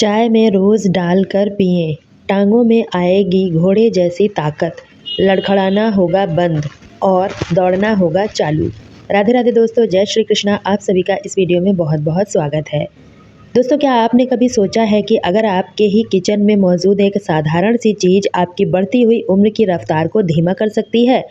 चाय में रोज़ डालकर पिएं, टांगों में आएगी घोड़े जैसी ताकत, लड़खड़ाना होगा बंद और दौड़ना होगा चालू। राधे राधे दोस्तों, जय श्री कृष्णा। आप सभी का इस वीडियो में बहुत बहुत स्वागत है। दोस्तों, क्या आपने कभी सोचा है कि अगर आपके ही किचन में मौजूद एक साधारण सी चीज़ आपकी बढ़ती हुई उम्र की रफ्तार को धीमा कर सकती है,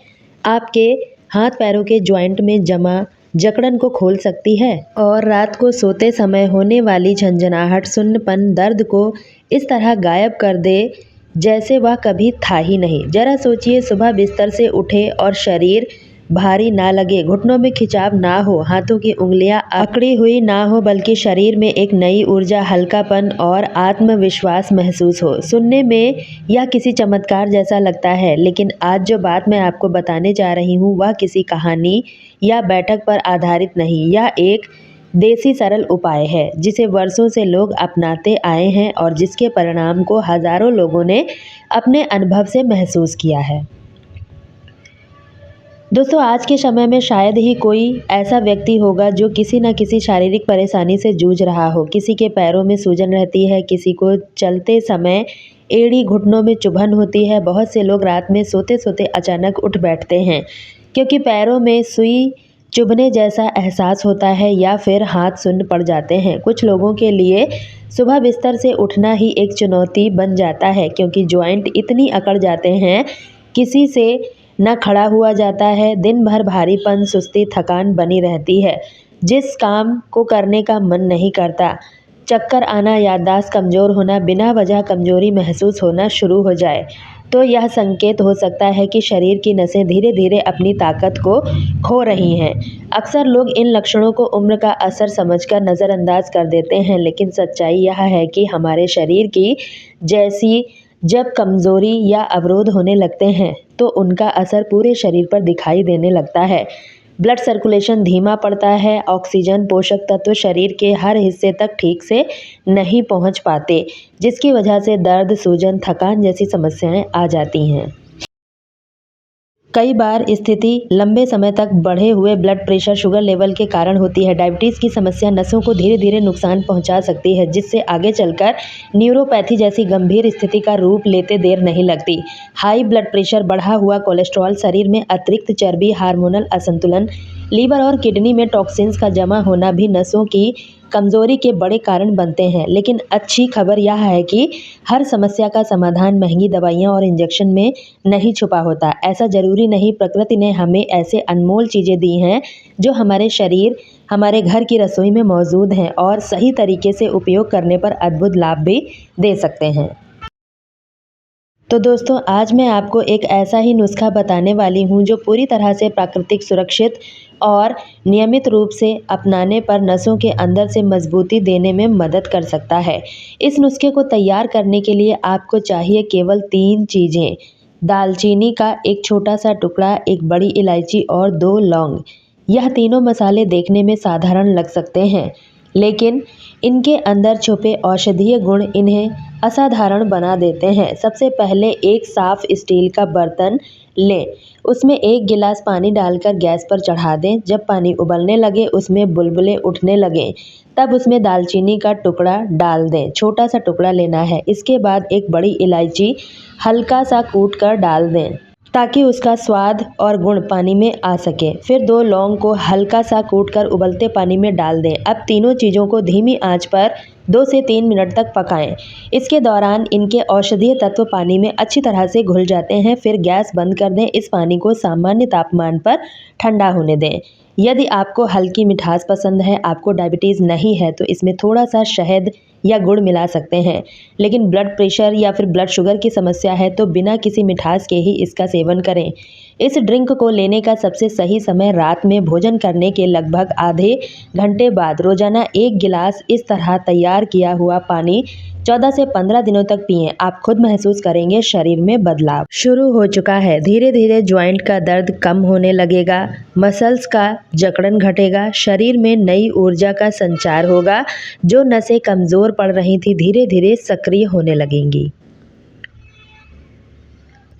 आपके हाथ पैरों के जॉइंट में जमा जकड़न को खोल सकती है और रात को सोते समय होने वाली झंझनाहट, सुन्नपन, दर्द को इस तरह गायब कर दे जैसे वह कभी था ही नहीं। जरा सोचिए, सुबह बिस्तर से उठे और शरीर भारी ना लगे, घुटनों में खिंचाव ना हो, हाथों की उंगलियां अकड़ी हुई ना हो, बल्कि शरीर में एक नई ऊर्जा, हल्कापन और आत्मविश्वास महसूस हो। सुनने में यह किसी चमत्कार जैसा लगता है, लेकिन आज जो बात मैं आपको बताने जा रही हूँ वह किसी कहानी या बैठक पर आधारित नहीं। यह एक देसी सरल उपाय है जिसे वर्षों से लोग अपनाते आए हैं और जिसके परिणाम को हजारों लोगों ने अपने अनुभव से महसूस किया है। दोस्तों, आज के समय में शायद ही कोई ऐसा व्यक्ति होगा जो किसी न किसी शारीरिक परेशानी से जूझ रहा हो। किसी के पैरों में सूजन रहती है, किसी को चलते समय एड़ी घुटनों में चुभन होती है। बहुत से लोग रात में सोते सोते अचानक उठ बैठते हैं क्योंकि पैरों में सुई चुभने जैसा एहसास होता है या फिर हाथ सुन्न पड़ जाते हैं। कुछ लोगों के लिए सुबह बिस्तर से उठना ही एक चुनौती बन जाता है क्योंकि जॉइंट इतनी अकड़ जाते हैं, किसी से न खड़ा हुआ जाता है। दिन भर भारीपन, सुस्ती, थकान बनी रहती है। जिस काम को करने का मन नहीं करता, चक्कर आना, याददाश्त कमज़ोर होना, बिना वजह कमजोरी महसूस होना शुरू हो जाए तो यह संकेत हो सकता है कि शरीर की नसें धीरे धीरे अपनी ताकत को खो रही हैं। अक्सर लोग इन लक्षणों को उम्र का असर समझकर नज़रअंदाज कर देते हैं, लेकिन सच्चाई यह है कि हमारे शरीर की जैसी जब कमज़ोरी या अवरोध होने लगते हैं तो उनका असर पूरे शरीर पर दिखाई देने लगता है। ब्लड सर्कुलेशन धीमा पड़ता है, ऑक्सीजन, पोषक तत्व शरीर के हर हिस्से तक ठीक से नहीं पहुंच पाते, जिसकी वजह से दर्द, सूजन, थकान जैसी समस्याएं आ जाती हैं। कई बार स्थिति लंबे समय तक बढ़े हुए ब्लड प्रेशर, शुगर लेवल के कारण होती है। डायबिटीज़ की समस्या नसों को धीरे धीरे नुकसान पहुंचा सकती है, जिससे आगे चलकर न्यूरोपैथी जैसी गंभीर स्थिति का रूप लेते देर नहीं लगती। हाई ब्लड प्रेशर, बढ़ा हुआ कोलेस्ट्रॉल, शरीर में अतिरिक्त चर्बी, हार्मोनल असंतुलन, लीवर और किडनी में टॉक्सिन्स का जमा होना भी नसों की कमजोरी के बड़े कारण बनते हैं। लेकिन अच्छी खबर यह है कि हर समस्या का समाधान महंगी दवाइयाँ और इंजेक्शन में नहीं छुपा होता। ऐसा जरूरी नहीं। प्रकृति ने हमें ऐसे अनमोल चीज़ें दी हैं जो हमारे शरीर, हमारे घर की रसोई में मौजूद हैं और सही तरीके से उपयोग करने पर अद्भुत लाभ भी दे सकते हैं। तो दोस्तों, आज मैं आपको एक ऐसा ही नुस्खा बताने वाली हूँ जो पूरी तरह से प्राकृतिक, सुरक्षित और नियमित रूप से अपनाने पर नसों के अंदर से मजबूती देने में मदद कर सकता है। इस नुस्खे को तैयार करने के लिए आपको चाहिए केवल 3 चीज़ें: दालचीनी का एक छोटा सा टुकड़ा, एक बड़ी इलायची और 2 लौंग। यह तीनों मसाले देखने में साधारण लग सकते हैं, लेकिन इनके अंदर छुपे औषधीय गुण इन्हें असाधारण बना देते हैं। सबसे पहले एक साफ स्टील का बर्तन लें, उसमें 1 गिलास पानी डालकर गैस पर चढ़ा दें। जब पानी उबलने लगे, उसमें बुलबुले उठने लगें, तब उसमें दालचीनी का टुकड़ा डाल दें। छोटा सा टुकड़ा लेना है। इसके बाद एक बड़ी इलायची हल्का सा कूट कर डाल दें ताकि उसका स्वाद और गुण पानी में आ सके। फिर 2 लौंग को हल्का सा कूटकर उबलते पानी में डाल दें। अब तीनों चीज़ों को धीमी आंच पर 2 से 3 मिनट तक पकाएं। इसके दौरान इनके औषधीय तत्व पानी में अच्छी तरह से घुल जाते हैं। फिर गैस बंद कर दें। इस पानी को सामान्य तापमान पर ठंडा होने दें। यदि आपको हल्की मिठास पसंद है, आपको डायबिटीज़ नहीं है, तो इसमें थोड़ा सा शहद या गुड़ मिला सकते हैं। लेकिन ब्लड प्रेशर या फिर ब्लड शुगर की समस्या है तो बिना किसी मिठास के ही इसका सेवन करें। इस ड्रिंक को लेने का सबसे सही समय रात में भोजन करने के लगभग आधे घंटे बाद रोजाना 1 गिलास इस तरह तैयार किया हुआ पानी 14 से 15 दिनों तक पिएं। आप खुद महसूस करेंगे शरीर में बदलाव शुरू हो चुका है। धीरे धीरे ज्वाइंट का दर्द कम होने लगेगा, मसल्स का जकड़न घटेगा, शरीर में नई ऊर्जा का संचार होगा। जो नसें कमज़ोर पड़ रही थी धीरे धीरे सक्रिय होने लगेंगी।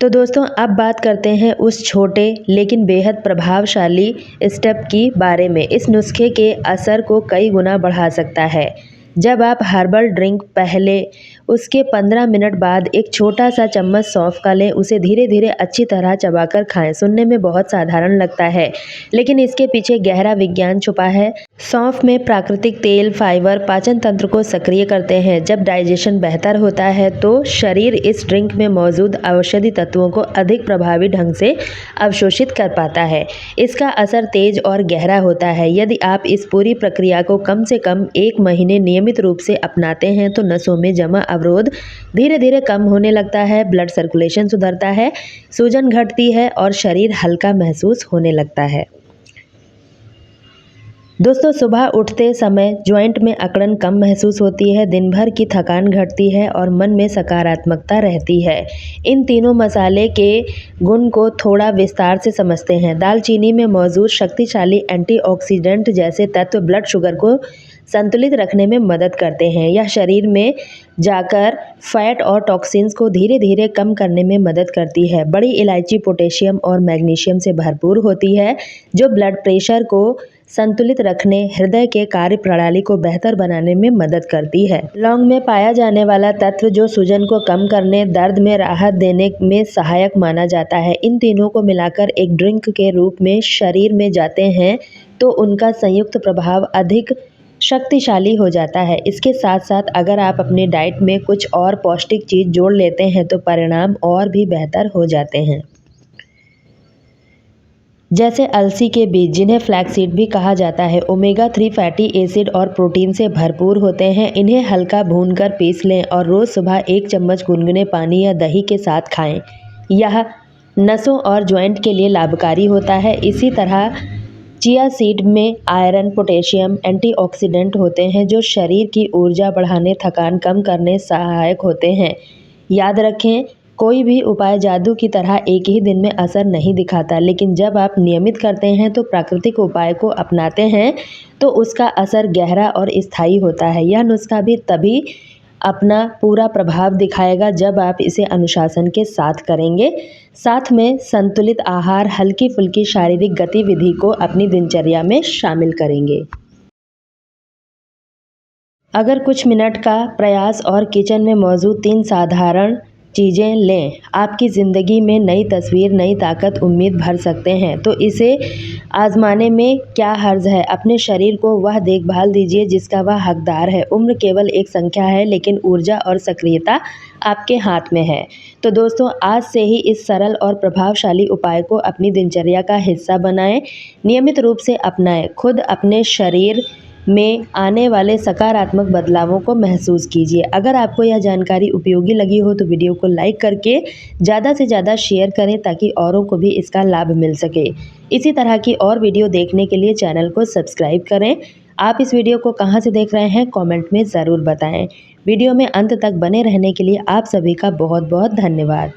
तो दोस्तों, अब बात करते हैं उस छोटे लेकिन बेहद प्रभावशाली स्टेप की बारे में। इस नुस्खे के असर को कई गुना बढ़ा सकता है। जब आप हर्बल ड्रिंक पहले उसके 15 मिनट बाद एक छोटा सा चम्मच सौंफ का लें, उसे धीरे धीरे अच्छी तरह चबाकर खाएं। सुनने में बहुत साधारण लगता है, लेकिन इसके पीछे गहरा विज्ञान छुपा है। सौंफ में प्राकृतिक तेल, फाइबर पाचन तंत्र को सक्रिय करते हैं। जब डाइजेशन बेहतर होता है तो शरीर इस ड्रिंक में मौजूद औषधि तत्वों को अधिक प्रभावी ढंग से अवशोषित कर पाता है। इसका असर तेज और गहरा होता है। यदि आप इस पूरी प्रक्रिया को कम से कम 1 महीने नियमित रूप से अपनाते हैं तो नसों में जमा अवरोध धीरे धीरे कम होने लगता है, ब्लड सर्कुलेशन सुधरता है, सूजन घटती है और शरीर हल्का महसूस होने लगता है। दोस्तों, सुबह उठते समय जॉइंट में अकड़न कम महसूस होती है, दिन भर की थकान घटती है और मन में सकारात्मकता रहती है। इन तीनों मसाले के गुण को थोड़ा विस्तार से समझते हैं। दालचीनी में मौजूद शक्तिशाली एंटीऑक्सीडेंट जैसे तत्व ब्लड शुगर को संतुलित रखने में मदद करते हैं। यह शरीर में जाकर फैट और टॉक्सिन्स को धीरे धीरे कम करने में मदद करती है। बड़ी इलायची पोटेशियम और मैग्नीशियम से भरपूर होती है, जो ब्लड प्रेशर को संतुलित रखने, हृदय के कार्य प्रणाली को बेहतर बनाने में मदद करती है। लौंग में पाया जाने वाला तत्व जो सूजन को कम करने, दर्द में राहत देने में सहायक माना जाता है। इन तीनों को मिलाकर एक ड्रिंक के रूप में शरीर में जाते हैं तो उनका संयुक्त प्रभाव अधिक शक्तिशाली हो जाता है। इसके साथ साथ अगर आप अपने डाइट में कुछ और पौष्टिक चीज़ जोड़ लेते हैं तो परिणाम और भी बेहतर हो जाते हैं। जैसे अलसी के बीज, जिन्हें फ्लैक्सीड भी कहा जाता है, ओमेगा 3 फैटी एसिड और प्रोटीन से भरपूर होते हैं। इन्हें हल्का भूनकर पीस लें और रोज़ सुबह 1 चम्मच गुनगुने पानी या दही के साथ खाएं। यह नसों और जॉइंट के लिए लाभकारी होता है। इसी तरह चिया सीड में आयरन, पोटेशियम, एंटीऑक्सीडेंट होते हैं जो शरीर की ऊर्जा बढ़ाने, थकान कम करने सहायक होते हैं। याद रखें, कोई भी उपाय जादू की तरह एक ही दिन में असर नहीं दिखाता, लेकिन जब आप नियमित करते हैं तो प्राकृतिक उपाय को अपनाते हैं तो उसका असर गहरा और स्थायी होता है। यह नुस्खा भी तभी अपना पूरा प्रभाव दिखाएगा जब आप इसे अनुशासन के साथ करेंगे। साथ में संतुलित आहार, हल्की फुल्की शारीरिक गतिविधि को अपनी दिनचर्या में शामिल करेंगे। अगर कुछ मिनट का प्रयास और किचन में मौजूद 3 साधारण चीज़ें लें, आपकी ज़िंदगी में नई तस्वीर, नई ताकत, उम्मीद भर सकते हैं। तो इसे आजमाने में क्या हर्ज है। अपने शरीर को वह देखभाल दीजिए जिसका वह हकदार है। उम्र केवल एक संख्या है, लेकिन ऊर्जा और सक्रियता आपके हाथ में है। तो दोस्तों, आज से ही इस सरल और प्रभावशाली उपाय को अपनी दिनचर्या का हिस्सा बनाएं, नियमित रूप से अपनाएं। खुद अपने शरीर में आने वाले सकारात्मक बदलावों को महसूस कीजिए। अगर आपको यह जानकारी उपयोगी लगी हो तो वीडियो को लाइक करके ज़्यादा से ज़्यादा शेयर करें ताकि औरों को भी इसका लाभ मिल सके। इसी तरह की और वीडियो देखने के लिए चैनल को सब्सक्राइब करें। आप इस वीडियो को कहाँ से देख रहे हैं कमेंट में ज़रूर बताएं। वीडियो में अंत तक बने रहने के लिए आप सभी का बहुत बहुत धन्यवाद।